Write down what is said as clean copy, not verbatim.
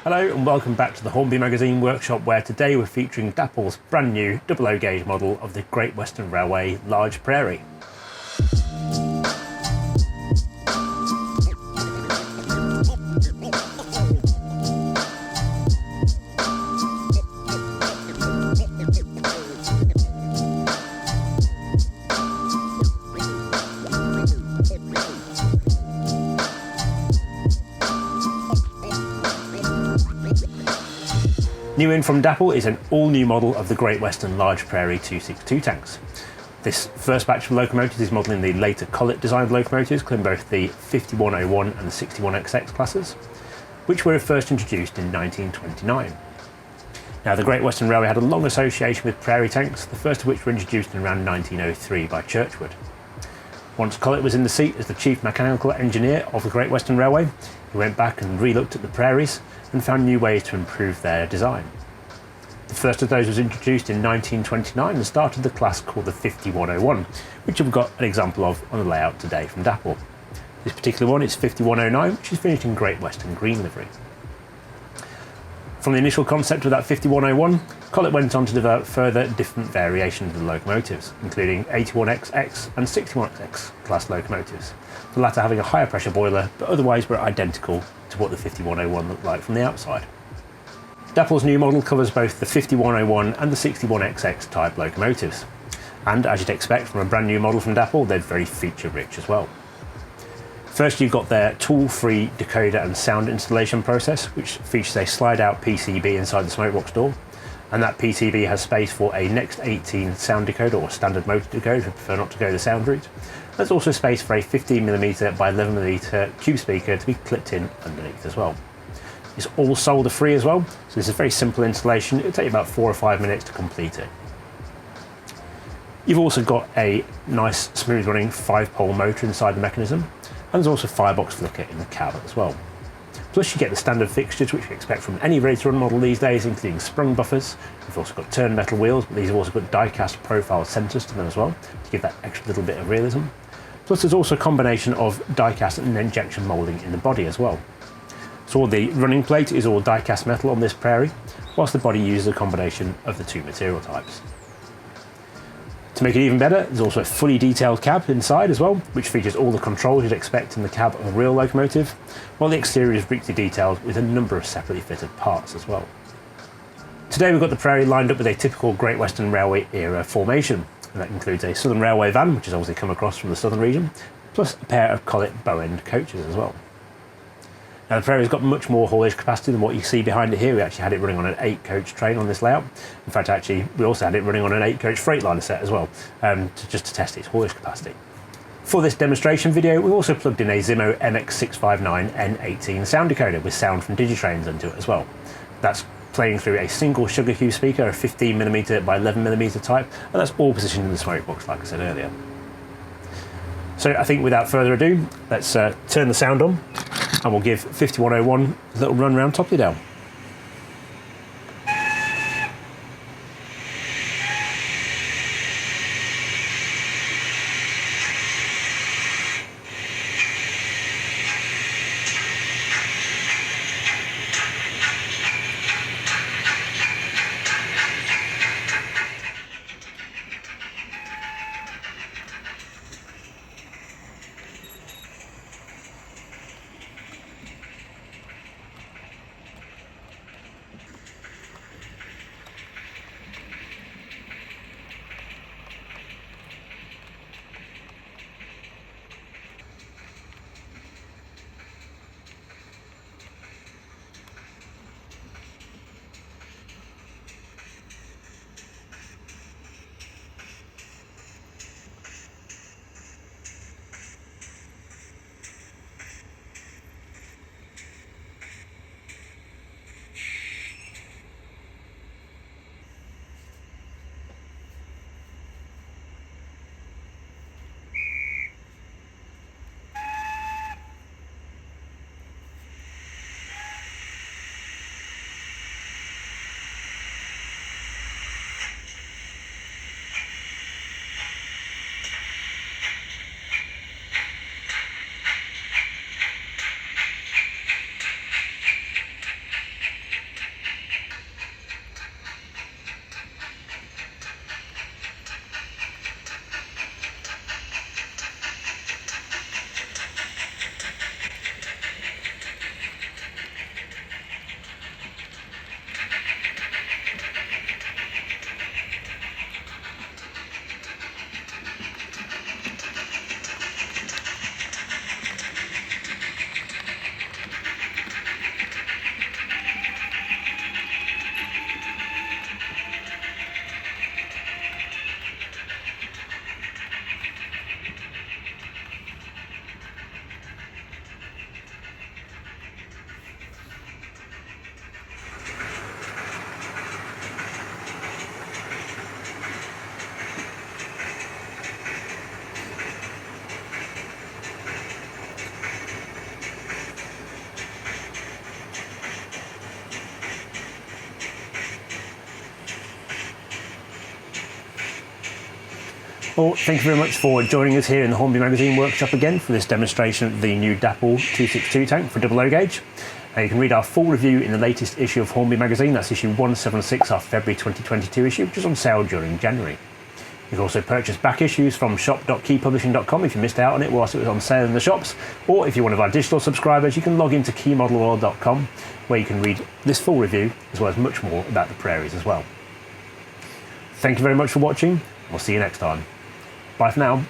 Hello and welcome back to the Hornby magazine workshop, where today we're featuring Dapol's brand new 00 gauge model of the Great Western Railway Large Prairie. New in from Dapol is an all-new model of the Great Western Large Prairie 262 tanks. This first batch of locomotives is modelling the later Collett designed locomotives, including both the 5101 and the 61XX classes, which were first introduced in 1929. Now, the Great Western Railway had a long association with prairie tanks, the first of which were introduced in around 1903 by Churchwood. Once Collett was in the seat as the chief mechanical engineer of the Great Western Railway, he went back and re-looked at the prairies and found new ways to improve their design. The first of those was introduced in 1929 and started the class called the 5101, which we've got an example of on the layout today from Dapol. This particular one is 5109, which is finished in Great Western green livery. From the initial concept of that 5101, Collett went on to develop further different variations of the locomotives, including 81XX and 61XX class locomotives, the latter having a higher pressure boiler, but otherwise were identical to what the 5101 looked like from the outside. Dapol's new model covers both the 5101 and the 61XX type locomotives, and as you'd expect from a brand new model from Dapol, they're very feature rich as well. First, you've got their tool-free decoder and sound installation process, which features a slide-out PCB inside the smokebox door, and that PCB has space for a Next 18 sound decoder or standard motor decoder if you prefer not to go the sound route. There's also space for a 15mm by 11mm cube speaker to be clipped in underneath as well. It's all solder free as well, so this is a very simple installation. It'll take you about 4 or 5 minutes to complete it. You've also got a nice smooth running 5-pole motor inside the mechanism, and there's also firebox flicker in the cab as well. Plus you get the standard fixtures which you expect from any ready to run model these days, including sprung buffers. You've also got turned metal wheels, but these have also got die-cast profile centres to them as well, to give that extra little bit of realism. Plus there's also a combination of die-cast and injection moulding in the body as well. So the running plate is all die-cast metal on this prairie, whilst the body uses a combination of the two material types. To make it even better, there's also a fully detailed cab inside as well, which features all the controls you'd expect in the cab of a real locomotive, while the exterior is richly detailed with a number of separately fitted parts as well. Today we've got the prairie lined up with a typical Great Western Railway era formation, and that includes a Southern Railway van, which has obviously come across from the southern region, plus a pair of Collett bow-end coaches as well. Now the Prairie's got much more haulage capacity than what you see behind it here. We actually had it running on an 8-coach train on this layout. In fact, actually, we also had it running on an 8-coach Freightliner set as well, just to test its haulage capacity. For this demonstration video, we also plugged in a Zimmo MX659 N18 sound decoder with sound from Digitrains into it as well. That's playing through a single sugar cube speaker, a 15mm by 11mm type, and that's all positioned in the smoke box, like I said earlier. So I think without further ado, let's turn the sound on, and we'll give 5101 a little run round Topley Down. Well, thank you very much for joining us here in the Hornby magazine workshop again for this demonstration of the new Dapol 262 tank for double O gauge. You can read our full review in the latest issue of Hornby magazine. That's issue 176, our February 2022 issue, which is on sale during January. You can also purchase back issues from shop.keypublishing.com if you missed out on it whilst it was on sale in the shops, or if you're one of our digital subscribers, you can log into keymodelworld.com where you can read this full review as well as much more about the prairies as well. Thank you very much for watching. We'll see you next time. Bye for now.